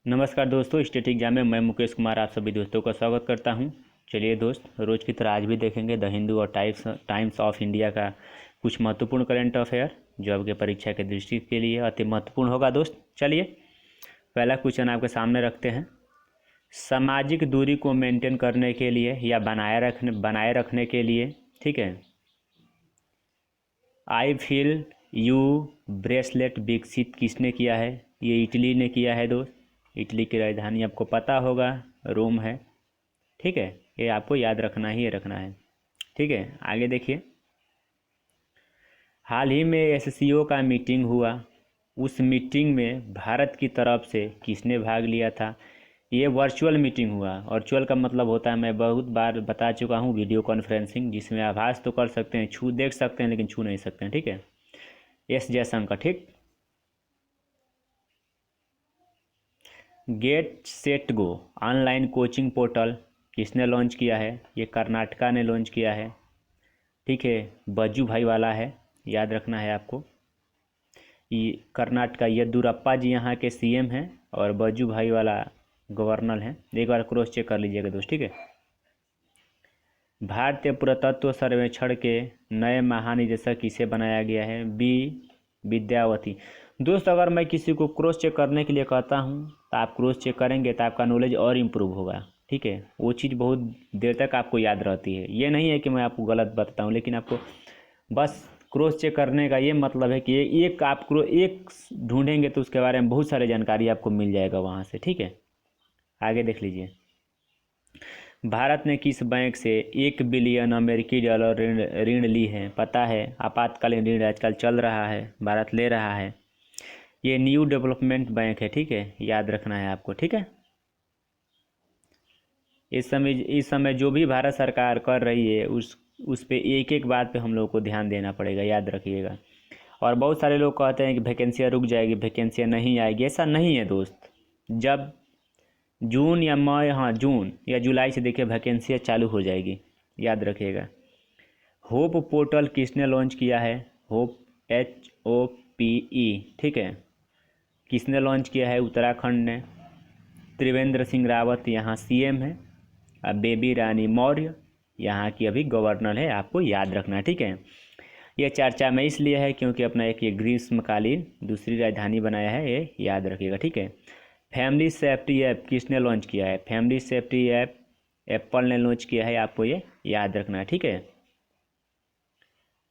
नमस्कार दोस्तों, state exam में मैं मुकेश कुमार आप सभी दोस्तों का स्वागत करता हूं। चलिए दोस्त, रोज़ की तरह आज भी देखेंगे द हिंदू और टाइम्स ऑफ इंडिया का कुछ महत्वपूर्ण करंट अफेयर जो आपके परीक्षा के दृष्टि के लिए अति महत्वपूर्ण होगा। दोस्त चलिए, पहला क्वेश्चन आपके सामने रखते हैं। सामाजिक दूरी को मेंटेन करने के लिए या बनाए रखने के लिए, ठीक है, आई फील यू ब्रेसलेट विकसित किसने किया है? ये इटली ने किया है दोस्त। इटली की राजधानी आपको पता होगा रोम है, ठीक है। ये आपको याद रखना ही रखना है, ठीक है। आगे देखिए, हाल ही में एससीओ का मीटिंग हुआ, उस मीटिंग में भारत की तरफ से किसने भाग लिया था? ये वर्चुअल मीटिंग हुआ। वर्चुअल का मतलब होता है, मैं बहुत बार बता चुका हूँ, वीडियो कॉन्फ्रेंसिंग, जिसमें आभास तो कर सकते हैं, छू देख सकते हैं लेकिन छू नहीं सकते हैं, ठीक है। एस जयशंकर, ठीक। Get set go online coaching portal किसने लॉन्च किया है? ये कर्नाटका ने लॉन्च किया है, ठीक है। बज्जू भाई वाला है, याद रखना है आपको। ये कर्नाटका, येद्दुरप्पा जी यहाँ के सीएम हैं और बज्जू भाई वाला गवर्नर हैं। एक बार क्रॉस चेक कर लीजिएगा दोस्त, ठीक है। भारतीय पुरातत्व सर्वेक्षण के नए महानिदेशक किसे बनाया गया है? बी विद्यावती। दोस्त, अगर मैं किसी को क्रॉस चेक करने के लिए कहता हूँ तो आप क्रॉस चेक करेंगे तो आपका नॉलेज और इम्प्रूव होगा, ठीक है। वो चीज़ बहुत देर तक आपको याद रहती है। ये नहीं है कि मैं आपको गलत बताता हूँ, लेकिन आपको बस क्रॉस चेक करने का ये मतलब है कि एक आप एक ढूंढेंगे तो उसके बारे में बहुत सारी जानकारी आपको मिल जाएगा वहाँ से, ठीक है। आगे देख लीजिए, भारत ने किस बैंक से 1 बिलियन अमेरिकी डॉलर ऋण ली है? पता है, आपातकालीन ऋण आजकल चल रहा है, भारत ले रहा है। ये न्यू डेवलपमेंट बैंक है, ठीक है, याद रखना है आपको, ठीक है। इस समय जो भी भारत सरकार कर रही है उस पे एक एक बात पे हम लोग को ध्यान देना पड़ेगा, याद रखिएगा। और बहुत सारे लोग कहते हैं कि वैकेंसियाँ रुक जाएगी, वैकेंसियाँ नहीं आएगी। ऐसा नहीं है दोस्त। जब जून या मई, हाँ जून या जुलाई से देखिए वैकेंसियाँ चालू हो जाएगी, याद रखिएगा। होप पोर्टल किसने लॉन्च किया है? होप, HOPE, ठीक है, किसने लॉन्च किया है? उत्तराखंड ने। त्रिवेंद्र सिंह रावत यहाँ सीएम है। अब बेबी रानी मौर्य यहाँ की अभी गवर्नर है, आपको याद रखना, ठीक है। ये चर्चा में इसलिए है क्योंकि अपना एक ये ग्रीष्मकालीन दूसरी राजधानी बनाया है, ये याद रखिएगा, ठीक है। फैमिली सेफ्टी ऐप किसने लॉन्च किया है? फैमिली सेफ्टी ऐप एप्पल ने लॉन्च किया है, आपको ये याद रखना है, ठीक है।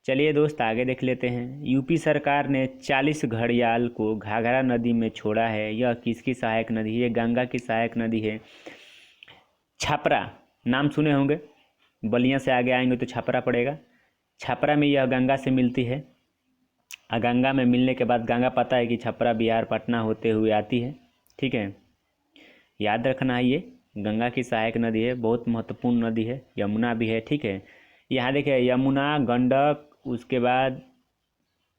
चलिए दोस्त, आगे देख लेते हैं। यूपी सरकार ने 40 घड़ियाल को घाघरा नदी में छोड़ा है। यह किसकी सहायक नदी है? ये गंगा की सहायक नदी है। छपरा नाम सुने होंगे, बलिया से आगे आएंगे तो छपरा पड़ेगा। छपरा में यह गंगा से मिलती है। गंगा में मिलने के बाद, गंगा पता है कि छपरा बिहार पटना होते हुए आती है, ठीक है, याद रखना है। ये गंगा की सहायक नदी है, बहुत महत्वपूर्ण नदी है। यमुना भी है, ठीक है। यहाँ देखिए, यमुना, गंडक, उसके बाद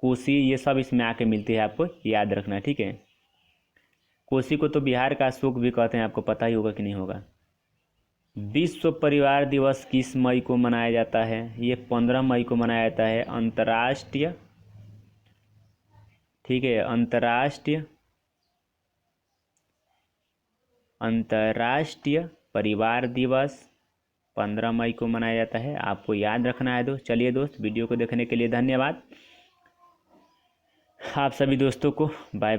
कोसी, ये सब इसमें आके मिलती है, आपको याद रखना है, ठीक है। कोसी को तो बिहार का अशोक भी कहते हैं, आपको पता ही होगा कि नहीं होगा। विश्व परिवार दिवस किस मई को मनाया जाता है? ये 15 मई को मनाया जाता है। अंतर्राष्ट्रीय, ठीक है, अंतर्राष्ट्रीय परिवार दिवस 15 मई को मनाया जाता है, आपको याद रखना है दोस्त। चलिए दोस्त, वीडियो को देखने के लिए धन्यवाद। आप सभी दोस्तों को बाय।